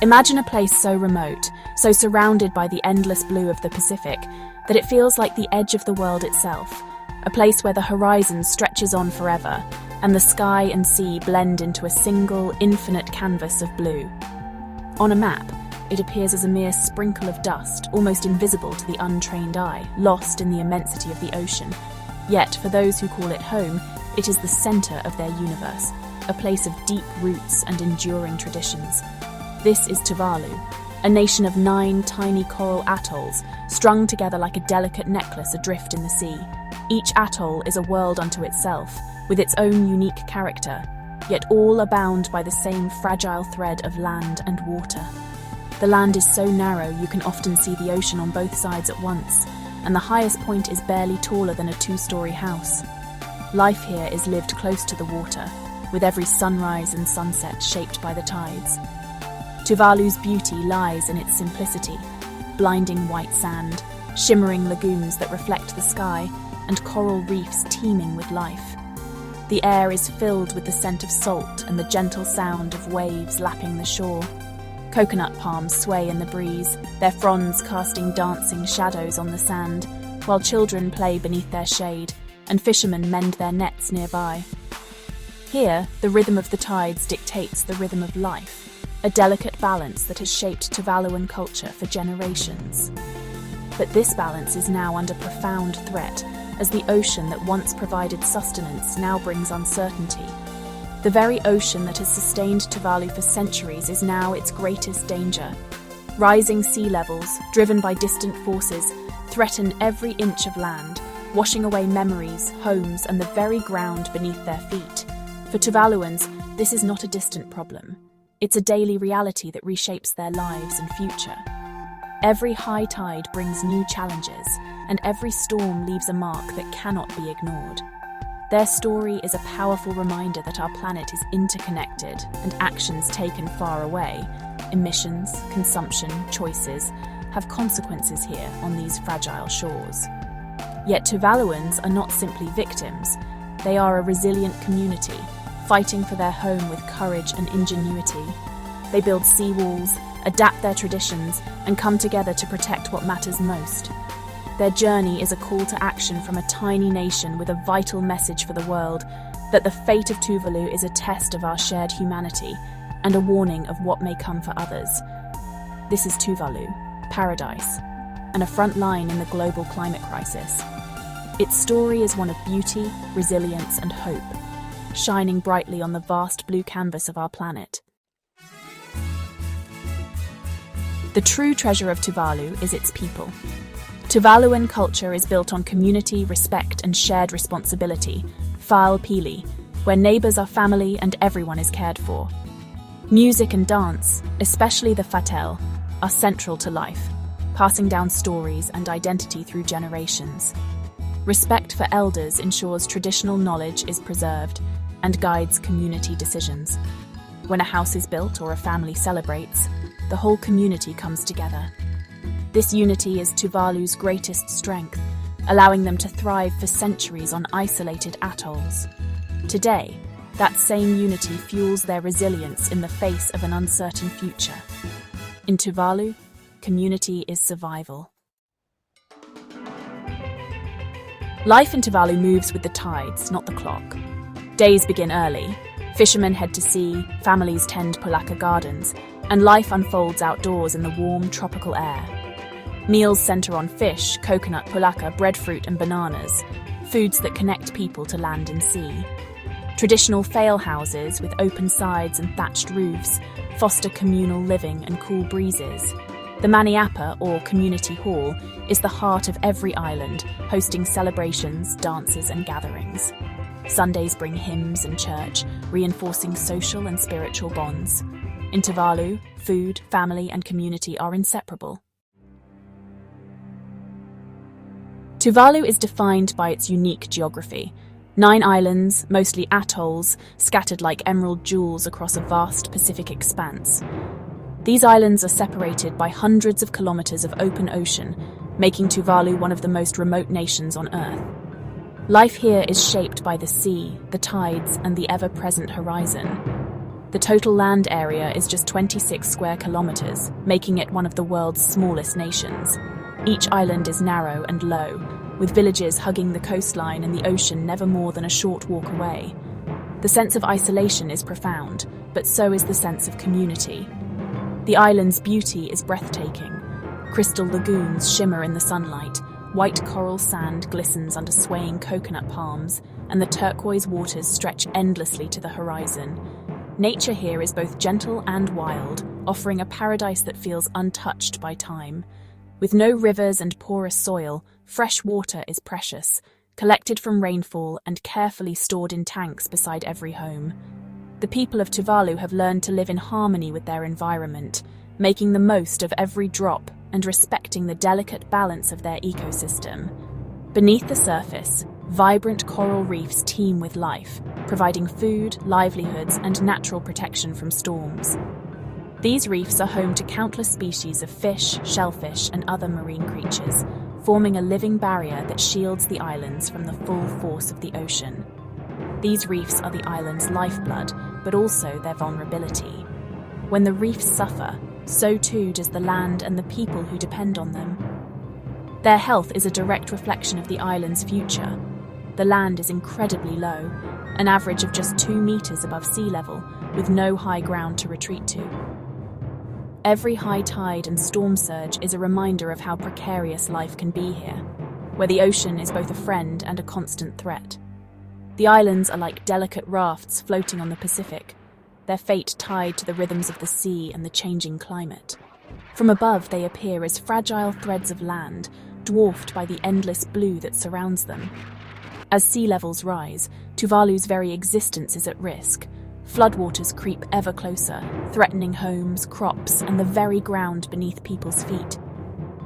Imagine a place so remote, so surrounded by the endless blue of the Pacific, that it feels like the edge of the world itself, a place where the horizon stretches on forever, and the sky and sea blend into a single, infinite canvas of blue. On a map, it appears as a mere sprinkle of dust, almost invisible to the untrained eye, lost in the immensity of the ocean. Yet, for those who call it home, it is the center of their universe, a place of deep roots and enduring traditions. This is Tuvalu, a nation of 9 tiny coral atolls, strung together like a delicate necklace adrift in the sea. Each atoll is a world unto itself, with its own unique character, yet all are bound by the same fragile thread of land and water. The land is so narrow you can often see the ocean on both sides at once, and the highest point is barely taller than a 2-story house. Life here is lived close to the water, with every sunrise and sunset shaped by the tides. Tuvalu's beauty lies in its simplicity: blinding white sand, shimmering lagoons that reflect the sky, and coral reefs teeming with life. The air is filled with the scent of salt and the gentle sound of waves lapping the shore. Coconut palms sway in the breeze, their fronds casting dancing shadows on the sand, while children play beneath their shade, and fishermen mend their nets nearby. Here, the rhythm of the tides dictates the rhythm of life, a delicate balance that has shaped Tuvaluan culture for generations. But this balance is now under profound threat, as the ocean that once provided sustenance now brings uncertainty. The very ocean that has sustained Tuvalu for centuries is now its greatest danger. Rising sea levels, driven by distant forces, threaten every inch of land, washing away memories, homes, and the very ground beneath their feet. For Tuvaluans, this is not a distant problem. It's a daily reality that reshapes their lives and future. Every high tide brings new challenges, and every storm leaves a mark that cannot be ignored. Their story is a powerful reminder that our planet is interconnected, and actions taken far away, emissions, consumption, choices, have consequences here on these fragile shores. Yet Tuvaluans are not simply victims. They are a resilient community, fighting for their home with courage and ingenuity. They build seawalls, adapt their traditions, and come together to protect what matters most. Their journey is a call to action from a tiny nation with a vital message for the world, that the fate of Tuvalu is a test of our shared humanity and a warning of what may come for others. This is Tuvalu, paradise, and a front line in the global climate crisis. Its story is one of beauty, resilience, and hope, shining brightly on the vast blue canvas of our planet. The true treasure of Tuvalu is its people. Tuvaluan culture is built on community, respect, and shared responsibility, Pili, where neighbours are family and everyone is cared for. Music and dance, especially the fatel, are central to life, passing down stories and identity through generations. Respect for elders ensures traditional knowledge is preserved and guides community decisions. When a house is built or a family celebrates, the whole community comes together. This unity is Tuvalu's greatest strength, allowing them to thrive for centuries on isolated atolls. Today, that same unity fuels their resilience in the face of an uncertain future. In Tuvalu, community is survival. Life in Tuvalu moves with the tides, not the clock. Days begin early. Fishermen head to sea, families tend pulaka gardens, and life unfolds outdoors in the warm, tropical air. Meals center on fish, coconut, pulaka, breadfruit, and bananas, foods that connect people to land and sea. Traditional fail houses with open sides and thatched roofs foster communal living and cool breezes. The Maniapa, or community hall, is the heart of every island, hosting celebrations, dances, and gatherings. Sundays bring hymns and church, reinforcing social and spiritual bonds. In Tuvalu, food, family, and community are inseparable. Tuvalu is defined by its unique geography. 9 islands, mostly atolls, scattered like emerald jewels across a vast Pacific expanse. These islands are separated by hundreds of kilometers of open ocean, making Tuvalu one of the most remote nations on Earth. Life here is shaped by the sea, the tides, and the ever-present horizon. The total land area is just 26 square kilometers, making it one of the world's smallest nations. Each island is narrow and low, with villages hugging the coastline and the ocean never more than a short walk away. The sense of isolation is profound, but so is the sense of community. The island's beauty is breathtaking. Crystal lagoons shimmer in the sunlight, white coral sand glistens under swaying coconut palms, and the turquoise waters stretch endlessly to the horizon. Nature here is both gentle and wild, offering a paradise that feels untouched by time. With no rivers and porous soil, fresh water is precious, collected from rainfall and carefully stored in tanks beside every home. The people of Tuvalu have learned to live in harmony with their environment, making the most of every drop and respecting the delicate balance of their ecosystem. Beneath the surface, vibrant coral reefs teem with life, providing food, livelihoods, and natural protection from storms. These reefs are home to countless species of fish, shellfish, and other marine creatures, forming a living barrier that shields the islands from the full force of the ocean. These reefs are the island's lifeblood, but also their vulnerability. When the reefs suffer, so too does the land and the people who depend on them. Their health is a direct reflection of the island's future. The land is incredibly low, an average of just 2 meters above sea level, with no high ground to retreat to. Every high tide and storm surge is a reminder of how precarious life can be here, where the ocean is both a friend and a constant threat. The islands are like delicate rafts floating on the Pacific, their fate tied to the rhythms of the sea and the changing climate. From above, they appear as fragile threads of land, dwarfed by the endless blue that surrounds them. As sea levels rise, Tuvalu's very existence is at risk. Floodwaters creep ever closer, threatening homes, crops, and the very ground beneath people's feet.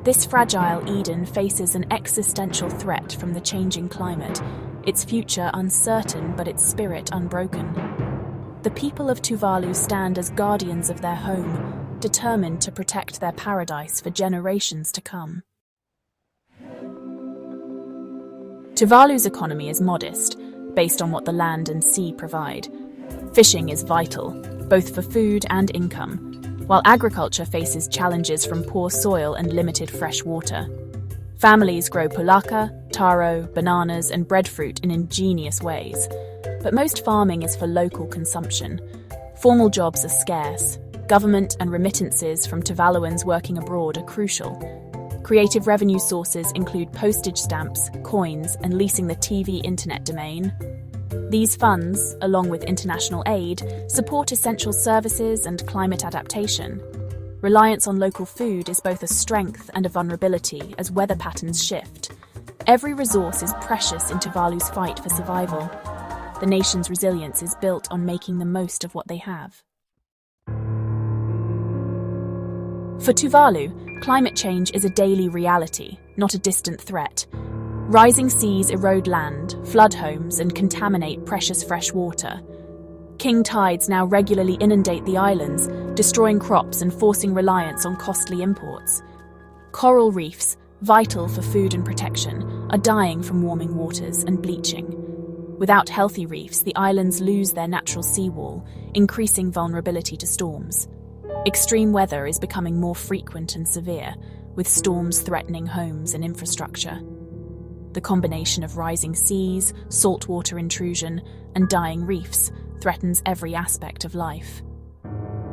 This fragile Eden faces an existential threat from the changing climate, its future uncertain but its spirit unbroken. The people of Tuvalu stand as guardians of their home, determined to protect their paradise for generations to come. Tuvalu's economy is modest, based on what the land and sea provide. Fishing is vital, both for food and income, while agriculture faces challenges from poor soil and limited fresh water. Families grow pulaka, taro, bananas, and breadfruit in ingenious ways. But most farming is for local consumption. Formal jobs are scarce. Government and remittances from Tuvaluans working abroad are crucial. Creative revenue sources include postage stamps, coins, and leasing the TV-internet domain. These funds, along with international aid, support essential services and climate adaptation. Reliance on local food is both a strength and a vulnerability as weather patterns shift. Every resource is precious in Tuvalu's fight for survival. The nation's resilience is built on making the most of what they have. For Tuvalu, climate change is a daily reality, not a distant threat. Rising seas erode land, flood homes, and contaminate precious fresh water. King tides now regularly inundate the islands, destroying crops and forcing reliance on costly imports. Coral reefs, vital for food and protection, are dying from warming waters and bleaching. Without healthy reefs, the islands lose their natural seawall, increasing vulnerability to storms. Extreme weather is becoming more frequent and severe, with storms threatening homes and infrastructure. The combination of rising seas, saltwater intrusion, and dying reefs threatens every aspect of life.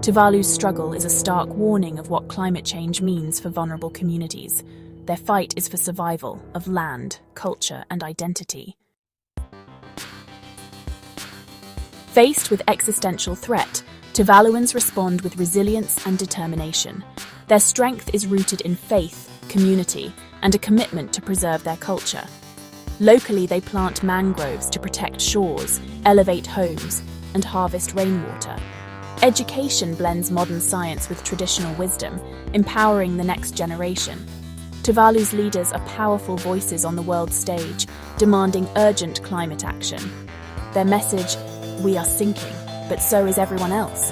Tuvalu's struggle is a stark warning of what climate change means for vulnerable communities. Their fight is for survival of land, culture, and identity. Faced with existential threat, Tuvaluans respond with resilience and determination. Their strength is rooted in faith, community, and a commitment to preserve their culture. Locally, they plant mangroves to protect shores, elevate homes, and harvest rainwater. Education blends modern science with traditional wisdom, empowering the next generation. Tuvalu's leaders are powerful voices on the world stage, demanding urgent climate action. Their message, "We are sinking, but so is everyone else."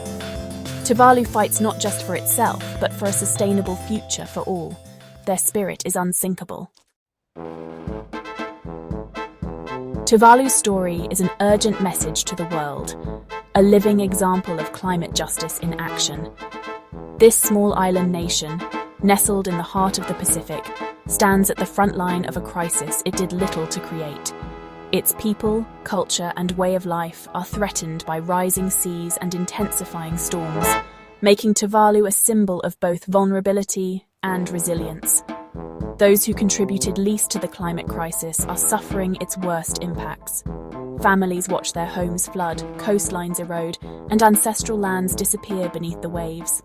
Tuvalu fights not just for itself, but for a sustainable future for all. Their spirit is unsinkable. Tuvalu's story is an urgent message to the world. a living example of climate justice in action. This small island nation, nestled in the heart of the Pacific, stands at the front line of a crisis it did little to create. Its people, culture, and way of life are threatened by rising seas and intensifying storms, making Tuvalu a symbol of both vulnerability and resilience. Those who contributed least to the climate crisis are suffering its worst impacts. Families watch their homes flood, coastlines erode, and ancestral lands disappear beneath the waves.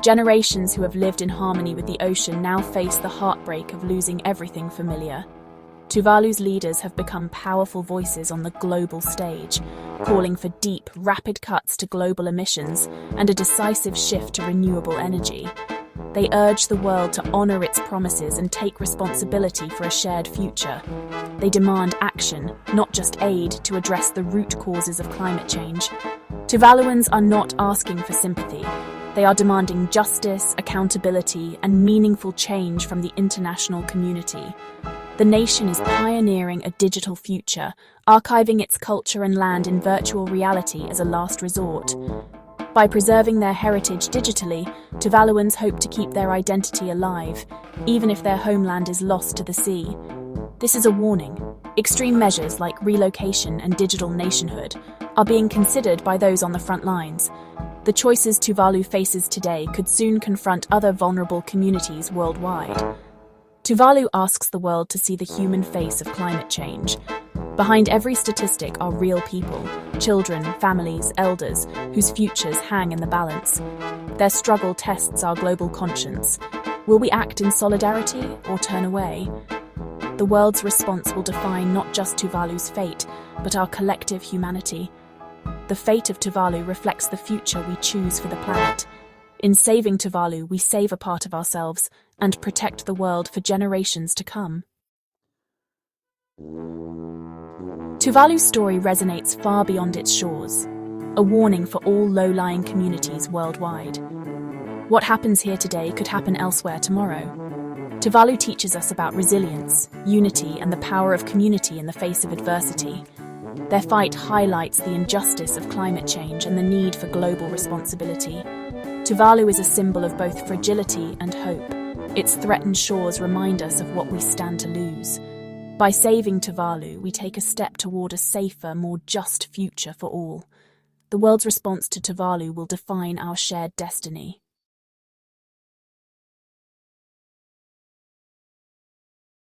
Generations who have lived in harmony with the ocean now face the heartbreak of losing everything familiar. Tuvalu's leaders have become powerful voices on the global stage, calling for deep, rapid cuts to global emissions and a decisive shift to renewable energy. They urge the world to honor its promises and take responsibility for a shared future. They demand action, not just aid, to address the root causes of climate change. Tuvaluans are not asking for sympathy. They are demanding justice, accountability, and meaningful change from the international community. The nation is pioneering a digital future, archiving its culture and land in virtual reality as a last resort. By preserving their heritage digitally, Tuvaluans hope to keep their identity alive, even if their homeland is lost to the sea. This is a warning. Extreme measures like relocation and digital nationhood are being considered by those on the front lines. The choices Tuvalu faces today could soon confront other vulnerable communities worldwide. Tuvalu asks the world to see the human face of climate change. Behind every statistic are real people, children, families, elders, whose futures hang in the balance. Their struggle tests our global conscience. Will we act in solidarity or turn away? The world's response will define not just Tuvalu's fate, but our collective humanity. The fate of Tuvalu reflects the future we choose for the planet. In saving Tuvalu, we save a part of ourselves and protect the world for generations to come. Tuvalu's story resonates far beyond its shores, a warning for all low-lying communities worldwide. What happens here today could happen elsewhere tomorrow. Tuvalu teaches us about resilience, unity, and the power of community in the face of adversity. Their fight highlights the injustice of climate change and the need for global responsibility. Tuvalu is a symbol of both fragility and hope. Its threatened shores remind us of what we stand to lose. By saving Tuvalu, we take a step toward a safer, more just future for all. The world's response to Tuvalu will define our shared destiny.